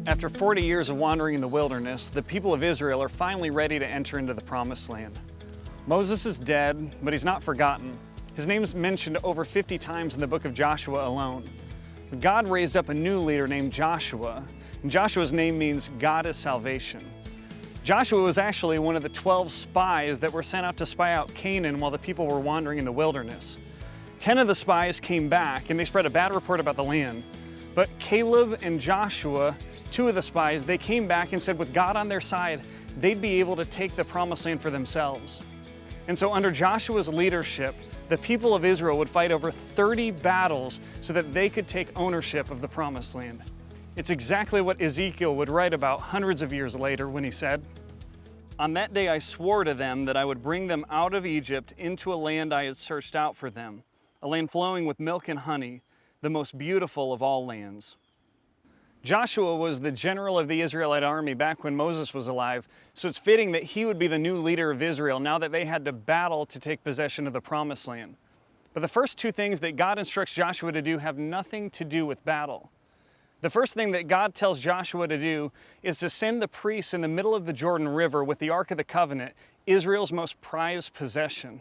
After 40 years of wandering in the wilderness, the people of Israel are finally ready to enter into the Promised Land. Moses is dead, but he's not forgotten. His name is mentioned over 50 times in the book of Joshua alone. God raised up a new leader named Joshua, and Joshua's name means God is salvation. Joshua was actually one of the 12 spies that were sent out to spy out Canaan while the people were wandering in the wilderness. 10 of the spies came back and they spread a bad report about the land. But Caleb and Joshua, two of the spies, they came back and said with God on their side, they'd be able to take the Promised Land for themselves. And so under Joshua's leadership, the people of Israel would fight over 30 battles so that they could take ownership of the Promised Land. It's exactly what Ezekiel would write about hundreds of years later when he said, "On that day I swore to them that I would bring them out of Egypt into a land I had searched out for them, a land flowing with milk and honey, the most beautiful of all lands." Joshua was the general of the Israelite army back when Moses was alive, so it's fitting that he would be the new leader of Israel now that they had to battle to take possession of the Promised Land. But the first two things that God instructs Joshua to do have nothing to do with battle. The first thing that God tells Joshua to do is to send the priests in the middle of the Jordan River with the Ark of the Covenant, Israel's most prized possession.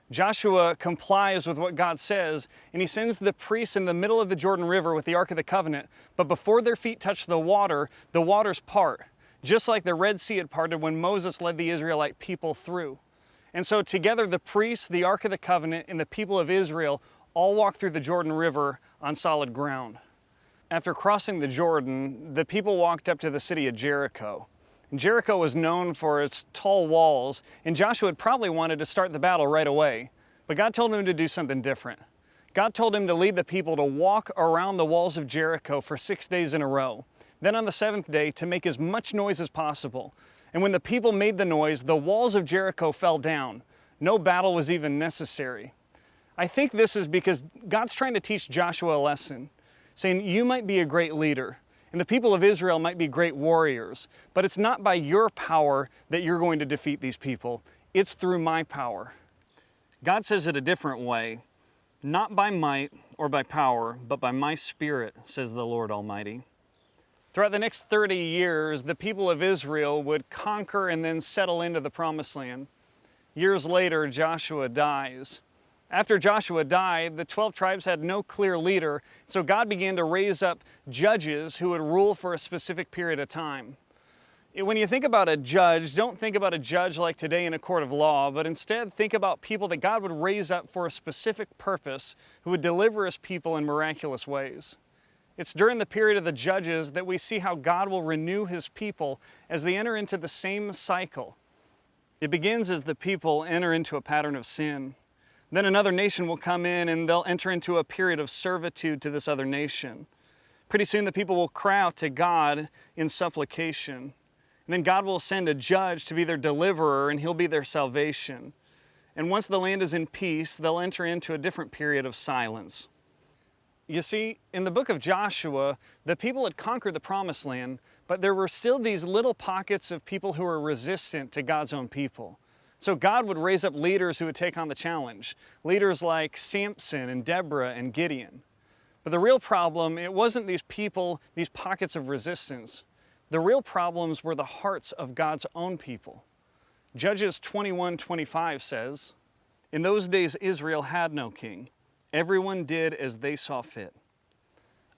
Joshua complies with what God says, and he sends the priests in the middle of the Jordan River with the Ark of the Covenant, but before their feet touch the waters part, just like the Red Sea had parted when Moses led the Israelite people through. And so together the priests, the Ark of the Covenant, and the people of Israel all walk through the Jordan River on solid ground. After crossing the Jordan, the people walked up to the city of Jericho. Jericho was known for its tall walls, and Joshua had probably wanted to start the battle right away. But God told him to do something different. God told him to lead the people to walk around the walls of Jericho for 6 days in a row. Then on the seventh day, to make as much noise as possible. And when the people made the noise, the walls of Jericho fell down. No battle was even necessary. I think this is because God's trying to teach Joshua a lesson, saying you might be a great leader, and the people of Israel might be great warriors, but it's not by your power that you're going to defeat these people. It's through my power. God says it a different way, not by might or by power, but by my Spirit, says the Lord Almighty. Throughout the next 30 years, the people of Israel would conquer and then settle into the Promised Land. Years later, Joshua dies. After Joshua died, the 12 tribes had no clear leader, so God began to raise up judges who would rule for a specific period of time. When you think about a judge, don't think about a judge like today in a court of law, but instead think about people that God would raise up for a specific purpose who would deliver his people in miraculous ways. It's during the period of the judges that we see how God will renew his people as they enter into the same cycle. It begins as the people enter into a pattern of sin. Then another nation will come in and they'll enter into a period of servitude to this other nation. Pretty soon the people will cry out to God in supplication. And then God will send a judge to be their deliverer and he'll be their salvation. And once the land is in peace, they'll enter into a different period of silence. You see, in the book of Joshua, the people had conquered the Promised Land, but there were still these little pockets of people who were resistant to God's own people. So God would raise up leaders who would take on the challenge. Leaders like Samson and Deborah and Gideon. But the real problem, it wasn't these people, these pockets of resistance. The real problems were the hearts of God's own people. Judges 21:25 says, "In those days Israel had no king. Everyone did as they saw fit."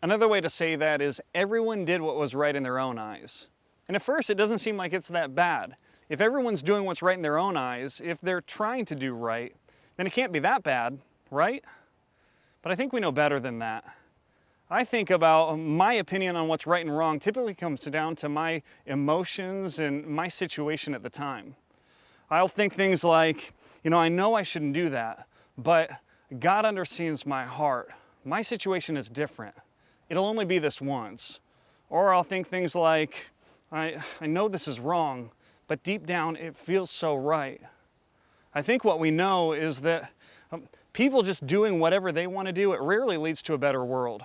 Another way to say that is everyone did what was right in their own eyes. And at first it doesn't seem like it's that bad. If everyone's doing what's right in their own eyes, if they're trying to do right, then it can't be that bad, right? But I think we know better than that. I think about my opinion on what's right and wrong typically comes down to my emotions and my situation at the time. I'll think things like, I know I shouldn't do that, but God understands my heart. My situation is different. It'll only be this once. Or I'll think things like, I know this is wrong, but deep down it feels so right. I think what we know is that people just doing whatever they want to do, it rarely leads to a better world.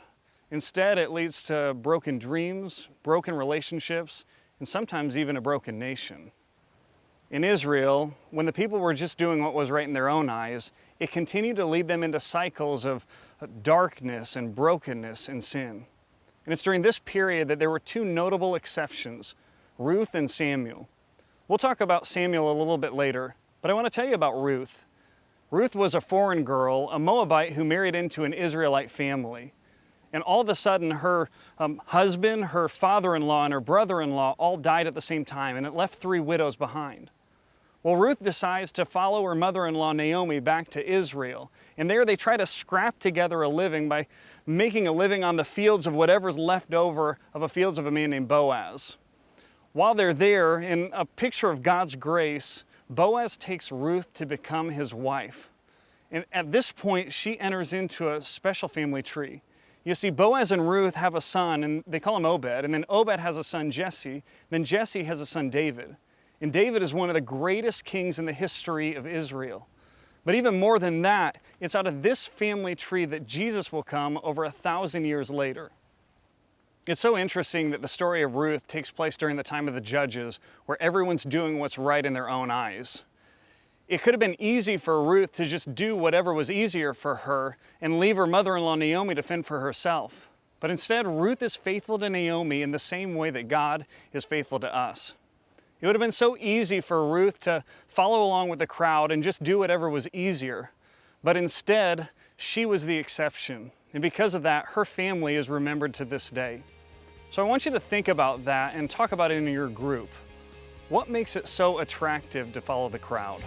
Instead, it leads to broken dreams, broken relationships, and sometimes even a broken nation. In Israel, when the people were just doing what was right in their own eyes, it continued to lead them into cycles of darkness and brokenness and sin. And it's during this period that there were two notable exceptions, Ruth and Samuel. We'll talk about Samuel a little bit later, but I want to tell you about Ruth. Ruth was a foreign girl, a Moabite who married into an Israelite family. And all of a sudden, her husband, her father-in-law, and her brother-in-law all died at the same time, and it left three widows behind. Well, Ruth decides to follow her mother-in-law Naomi back to Israel. And there they try to scrap together a living by making a living on the fields of whatever's left over of the fields of a man named Boaz. While they're there, in a picture of God's grace, Boaz takes Ruth to become his wife. And at this point, she enters into a special family tree. You see, Boaz and Ruth have a son, and they call him Obed, and then Obed has a son, Jesse, then Jesse has a son, David. And David is one of the greatest kings in the history of Israel. But even more than that, it's out of this family tree that Jesus will come over 1,000 years later. It's so interesting that the story of Ruth takes place during the time of the Judges, where everyone's doing what's right in their own eyes. It could have been easy for Ruth to just do whatever was easier for her and leave her mother-in-law Naomi to fend for herself. But instead, Ruth is faithful to Naomi in the same way that God is faithful to us. It would have been so easy for Ruth to follow along with the crowd and just do whatever was easier. But instead, she was the exception. And because of that, her family is remembered to this day. So I want you to think about that and talk about it in your group. What makes it so attractive to follow the crowd?